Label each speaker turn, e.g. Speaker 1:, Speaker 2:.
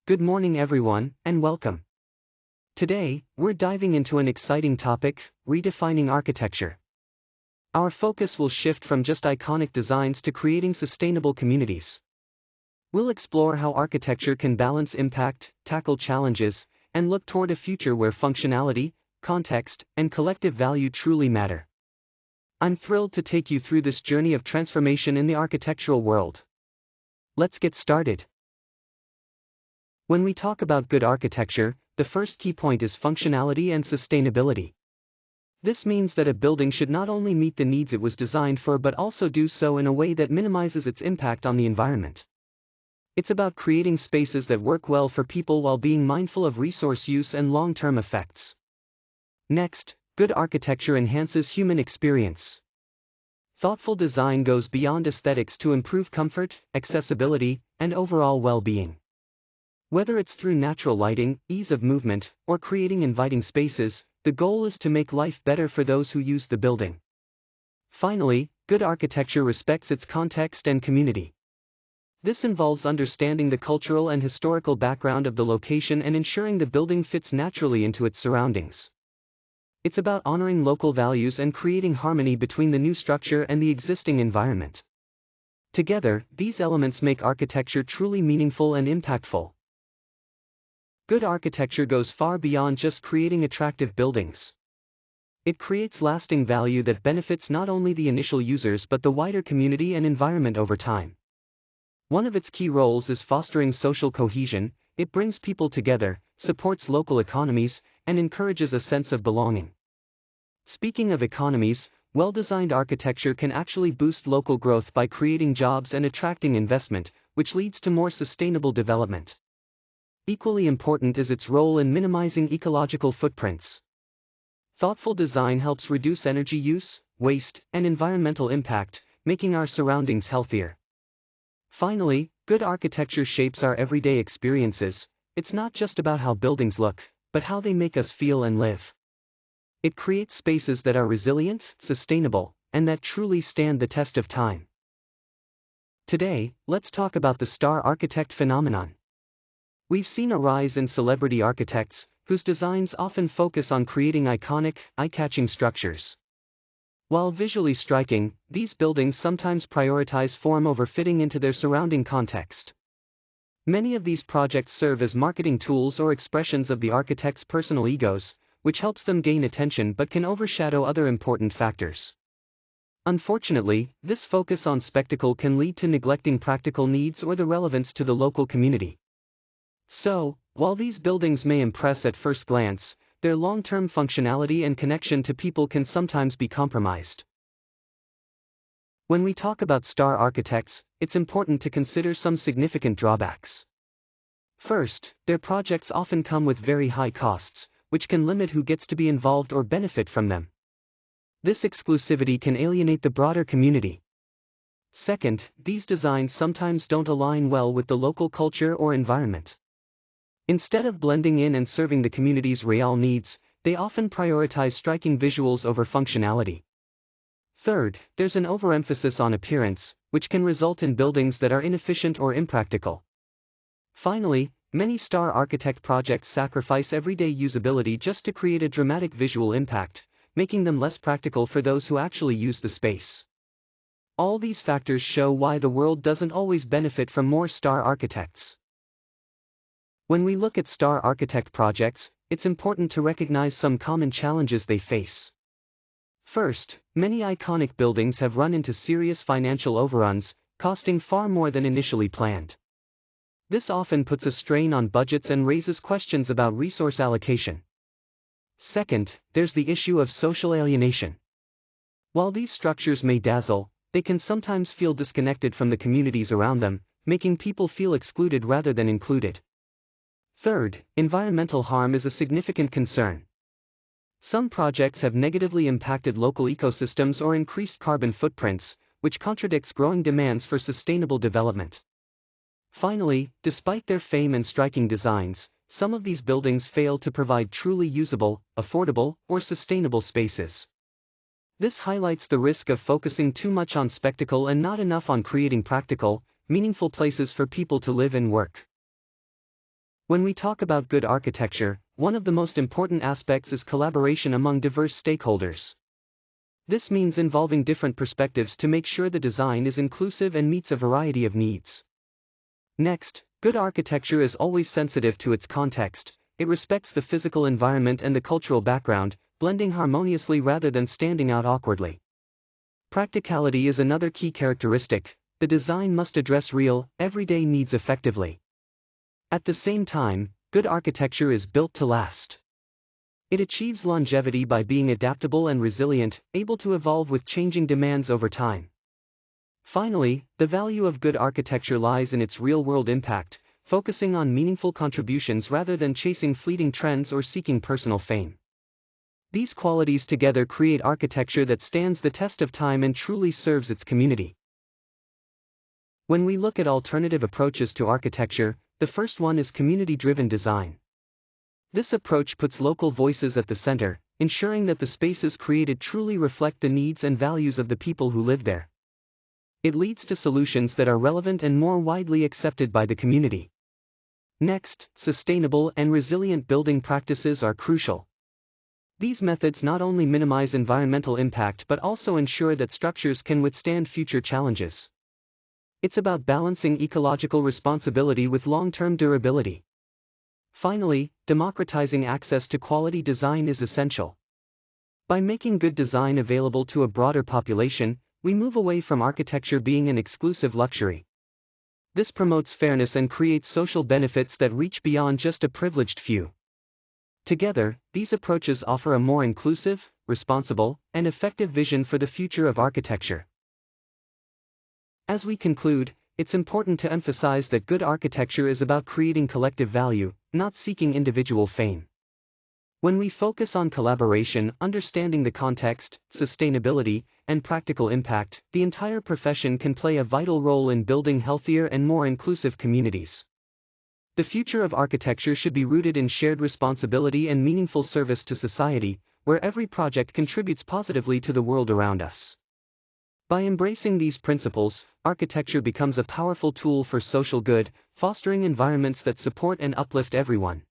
Speaker 1: Good morning everyone, and welcome. Today, we're diving into an exciting topic, redefining architecture. Our focus will shift from just iconic designs to creating sustainable communities. We'll explore how architecture can balance impact, tackle challenges, and look toward a future where functionality, context, and collective value truly matter. I'm thrilled to take you through this journey of transformation in the architectural world. Let's get started. When we talk about good architecture, the first key point is functionality and sustainability. This means that a building should not only meet the needs it was designed for but also do so in a way that minimizes its impact on the environment. It's about creating spaces that work well for people while being mindful of resource use and long-term effects. Next, good architecture enhances human experience. Thoughtful design goes beyond aesthetics to improve comfort, accessibility, and overall well-being. Whether it's through natural lighting, ease of movement, or creating inviting spaces, the goal is to make life better for those who use the building. Finally, good architecture respects its context and community. This involves understanding the cultural and historical background of the location and ensuring the building fits naturally into its surroundings. It's about honoring local values and creating harmony between the new structure and the existing environment. Together, these elements make architecture truly meaningful and impactful. Good architecture goes far beyond just creating attractive buildings. It creates lasting value that benefits not only the initial users but the wider community and environment over time. One of its key roles is fostering social cohesion. It brings people together, supports local economies, and encourages a sense of belonging. Speaking of economies, well-designed architecture can actually boost local growth by creating jobs and attracting investment, which leads to more sustainable development. Equally important is its role in minimizing ecological footprints. Thoughtful design helps reduce energy use, waste, and environmental impact, making our surroundings healthier. Finally, good architecture shapes our everyday experiences. It's not just about how buildings look, but how they make us feel and live. It creates spaces that are resilient, sustainable, and that truly stand the test of time. Today, let's talk about the star architect phenomenon. We've seen a rise in celebrity architects, whose designs often focus on creating iconic, eye-catching structures. While visually striking, these buildings sometimes prioritize form over fitting into their surrounding context. Many of these projects serve as marketing tools or expressions of the architect's personal egos, which helps them gain attention but can overshadow other important factors. Unfortunately, this focus on spectacle can lead to neglecting practical needs or the relevance to the local community. So, while these buildings may impress at first glance, their long-term functionality and connection to people can sometimes be compromised. When we talk about star architects, it's important to consider some significant drawbacks. First, their projects often come with very high costs, which can limit who gets to be involved or benefit from them. This exclusivity can alienate the broader community. Second, these designs sometimes don't align well with the local culture or environment. Instead of blending in and serving the community's real needs, they often prioritize striking visuals over functionality. Third, there's an overemphasis on appearance, which can result in buildings that are inefficient or impractical. Finally, many star architect projects sacrifice everyday usability just to create a dramatic visual impact, making them less practical for those who actually use the space. All these factors show why the world doesn't always benefit from more star architects. When we look at star architect projects, it's important to recognize some common challenges they face. First, many iconic buildings have run into serious financial overruns, costing far more than initially planned. This often puts a strain on budgets and raises questions about resource allocation. Second, there's the issue of social alienation. While these structures may dazzle, they can sometimes feel disconnected from the communities around them, making people feel excluded rather than included. Third, environmental harm is a significant concern. Some projects have negatively impacted local ecosystems or increased carbon footprints, which contradicts growing demands for sustainable development. Finally, despite their fame and striking designs, some of these buildings fail to provide truly usable, affordable, or sustainable spaces. This highlights the risk of focusing too much on spectacle and not enough on creating practical, meaningful places for people to live and work. When we talk about good architecture, one of the most important aspects is collaboration among diverse stakeholders. This means involving different perspectives to make sure the design is inclusive and meets a variety of needs. Next, good architecture is always sensitive to its context. It respects the physical environment and the cultural background, blending harmoniously rather than standing out awkwardly. Practicality is another key characteristic. The design must address real, everyday needs effectively. At the same time, good architecture is built to last. It achieves longevity by being adaptable and resilient, able to evolve with changing demands over time. Finally, the value of good architecture lies in its real-world impact, focusing on meaningful contributions rather than chasing fleeting trends or seeking personal fame. These qualities together create architecture that stands the test of time and truly serves its community. When we look at alternative approaches to architecture, the first one is community-driven design. This approach puts local voices at the center, ensuring that the spaces created truly reflect the needs and values of the people who live there. It leads to solutions that are relevant and more widely accepted by the community. Next, sustainable and resilient building practices are crucial. These methods not only minimize environmental impact but also ensure that structures can withstand future challenges. It's about balancing ecological responsibility with long-term durability. Finally, democratizing access to quality design is essential. By making good design available to a broader population, we move away from architecture being an exclusive luxury. This promotes fairness and creates social benefits that reach beyond just a privileged few. Together, these approaches offer a more inclusive, responsible, and effective vision for the future of architecture. As we conclude, it's important to emphasize that good architecture is about creating collective value, not seeking individual fame. When we focus on collaboration, understanding the context, sustainability, and practical impact, the entire profession can play a vital role in building healthier and more inclusive communities. The future of architecture should be rooted in shared responsibility and meaningful service to society, where every project contributes positively to the world around us. By embracing these principles, architecture becomes a powerful tool for social good, fostering environments that support and uplift everyone.